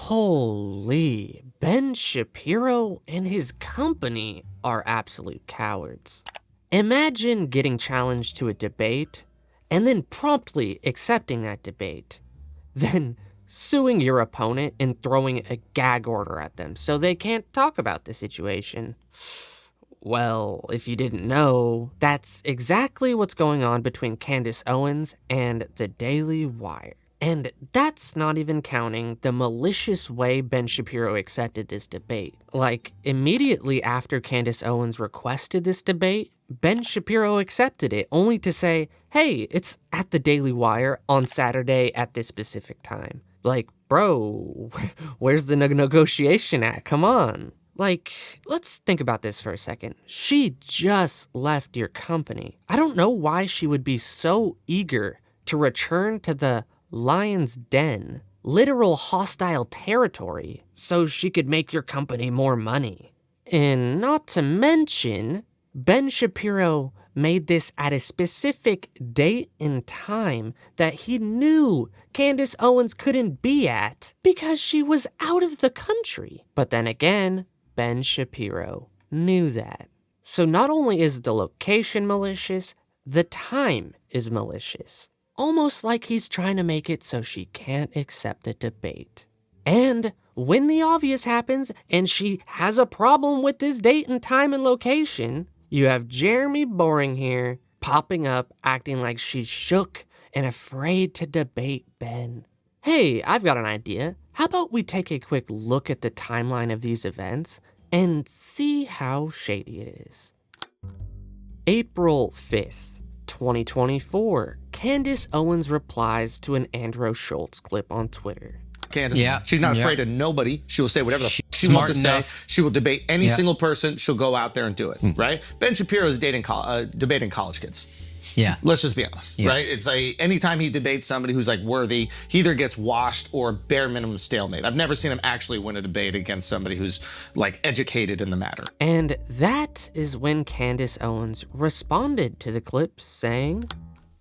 Holy, Ben Shapiro and his company are absolute cowards. Imagine getting challenged to a debate and then promptly accepting that debate, then suing your opponent and throwing a gag order at them so they can't talk about the situation. Well, if you didn't know, that's exactly what's going on between Candace Owens and the Daily Wire. And that's not even counting the malicious way Ben Shapiro accepted this debate. Like, immediately after Candace Owens requested this debate, Ben Shapiro accepted it, only to say, hey, it's at the Daily Wire on Saturday at this specific time. Like, bro, where's the negotiation at? Come on. Like, let's think about this for a second. She just left your company. I don't know why she would be so eager to return to the lion's den, literal hostile territory, so she could make your company more money. And not to mention, Ben Shapiro made this at a specific date and time that he knew Candace Owens couldn't be at because she was out of the country. But then again, Ben Shapiro knew that. So not only is the location malicious, the time is malicious. Almost like he's trying to make it so she can't accept the debate. And when the obvious happens and she has a problem with this date and time and location, you have Jeremy Boring here popping up acting like she's shook and afraid to debate Ben. Hey, I've got an idea. How about we take a quick look at the timeline of these events and see how shady it is. April 5th, 2024, Candace Owens replies to an Andrew Schultz clip on Twitter. Candace, she's not afraid of nobody. She will say whatever she wants to say. She will debate any single person. She'll go out there and do it, right? Ben Shapiro is debating college kids. Yeah. Let's just be honest, right? It's like anytime he debates somebody who's like worthy, he either gets washed or bare minimum stalemate. I've never seen him actually win a debate against somebody who's like educated in the matter. And that is when Candace Owens responded to the clip saying,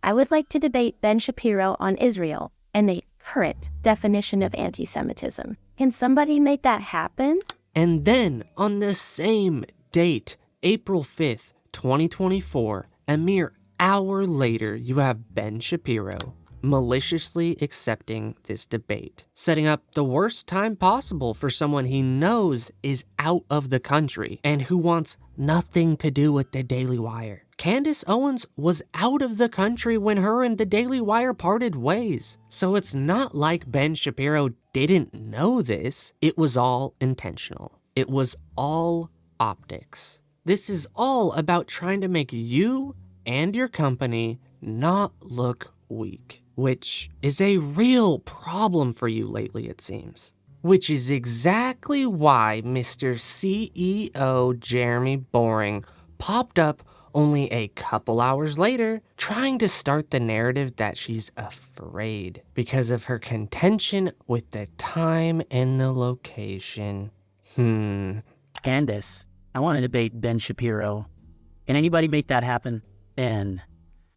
I would like to debate Ben Shapiro on Israel and the current definition of anti-Semitism. Can somebody make that happen? And then on the same date, April 5th, 2024, a mere hour later, you have Ben Shapiro maliciously accepting this debate, setting up the worst time possible for someone he knows is out of the country and who wants nothing to do with the Daily Wire. Candace Owens was out of the country when her and the Daily Wire parted ways. So it's not like Ben Shapiro didn't know this. It was all intentional. It was all optics. This is all about trying to make you and your company not look weak, which is a real problem for you lately, it seems. Which is exactly why Mr. CEO Jeremy Boring popped up only a couple hours later, trying to start the narrative that she's afraid because of her contention with the time and the location. Candace, I want to debate Ben Shapiro. Can anybody make that happen? Ben.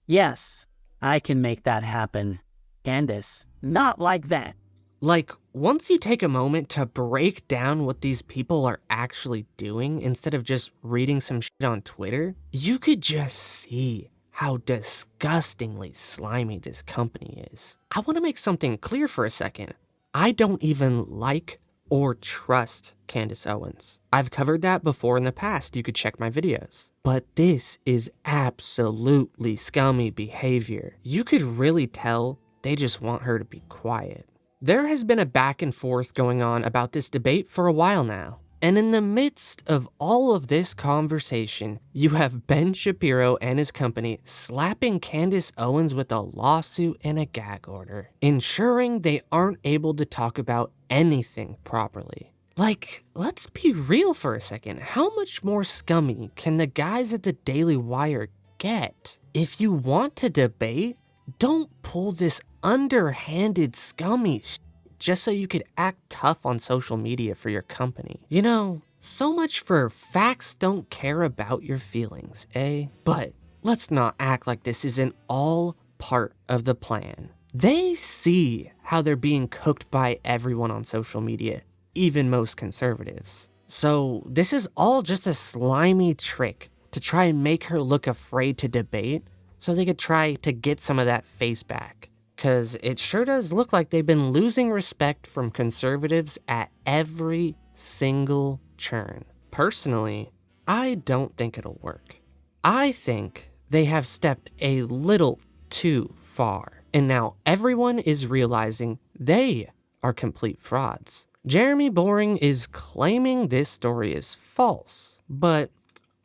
Yes, I can make that happen. Candace, not like that. Like, once you take a moment to break down what these people are actually doing instead of just reading some shit on Twitter, you could just see how disgustingly slimy this company is. I want to make something clear for a second. I don't even like or trust Candace Owens. I've covered that before in the past. You could check my videos. But this is absolutely scummy behavior. You could really tell they just want her to be quiet. There has been a back and forth going on about this debate for a while now. And in the midst of all of this conversation, you have Ben Shapiro and his company slapping Candace Owens with a lawsuit and a gag order, ensuring they aren't able to talk about anything properly. Like, let's be real for a second. How much more scummy can the guys at the Daily Wire get? If you want to debate, don't pull this underhanded scummy shit just so you could act tough on social media for your company. You know, so much for facts don't care about your feelings, eh? But let's not act like this isn't all part of the plan. They see how they're being cooked by everyone on social media, even most conservatives. So this is all just a slimy trick to try and make her look afraid to debate so they could try to get some of that face back. Cause it sure does look like they've been losing respect from conservatives at every single turn. Personally, I don't think it'll work. I think they have stepped a little too far, and now everyone is realizing they are complete frauds. Jeremy Boring is claiming this story is false, but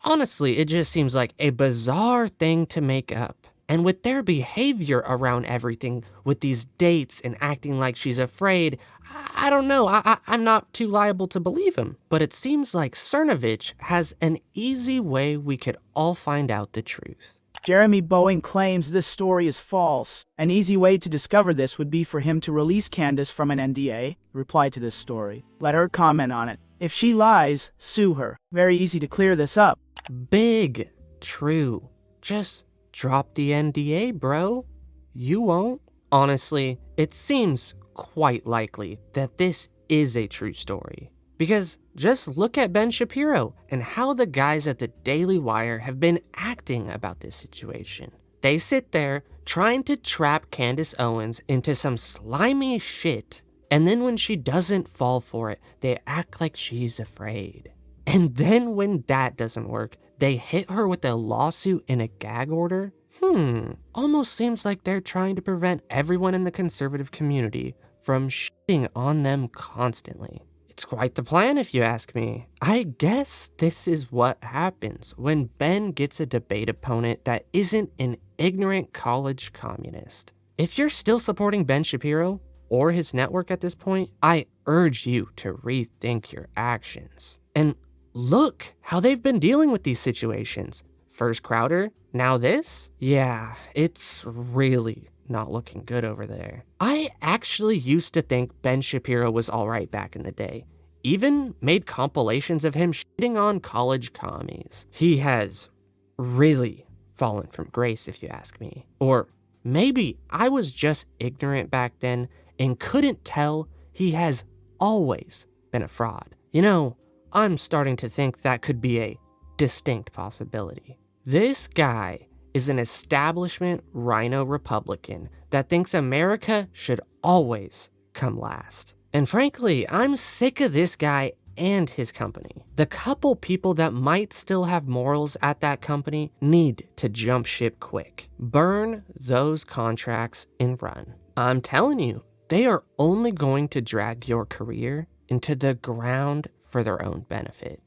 honestly, it just seems like a bizarre thing to make up. And with their behavior around everything, with these dates and acting like she's afraid, I don't know, I'm not too liable to believe him. But it seems like Cernovich has an easy way we could all find out the truth. Jeremy Boeing claims this story is false. An easy way to discover this would be for him to release Candace from an NDA, reply to this story. Let her comment on it. If she lies, sue her. Very easy to clear this up. Big true. Just drop the NDA, bro. You won't. Honestly, it seems quite likely that this is a true story. Because just look at Ben Shapiro and how the guys at the Daily Wire have been acting about this situation. They sit there trying to trap Candace Owens into some slimy shit, and then when she doesn't fall for it, they act like she's afraid. And then when that doesn't work, they hit her with a lawsuit and a gag order? Almost seems like they're trying to prevent everyone in the conservative community from shitting on them constantly. It's quite the plan if you ask me. I guess this is what happens when Ben gets a debate opponent that isn't an ignorant college communist. If you're still supporting Ben Shapiro or his network at this point, I urge you to rethink your actions. And look how they've been dealing with these situations. First Crowder, now this? Yeah, it's really not looking good over there. I actually used to think Ben Shapiro was alright back in the day. Even made compilations of him shitting on college commies. He has really fallen from grace, if you ask me. Or maybe I was just ignorant back then and couldn't tell he has always been a fraud. You know, I'm starting to think that could be a distinct possibility. This guy is an establishment rhino Republican that thinks America should always come last. And frankly, I'm sick of this guy and his company. The couple people that might still have morals at that company need to jump ship quick. Burn those contracts and run. I'm telling you, they are only going to drag your career into the ground for their own benefit.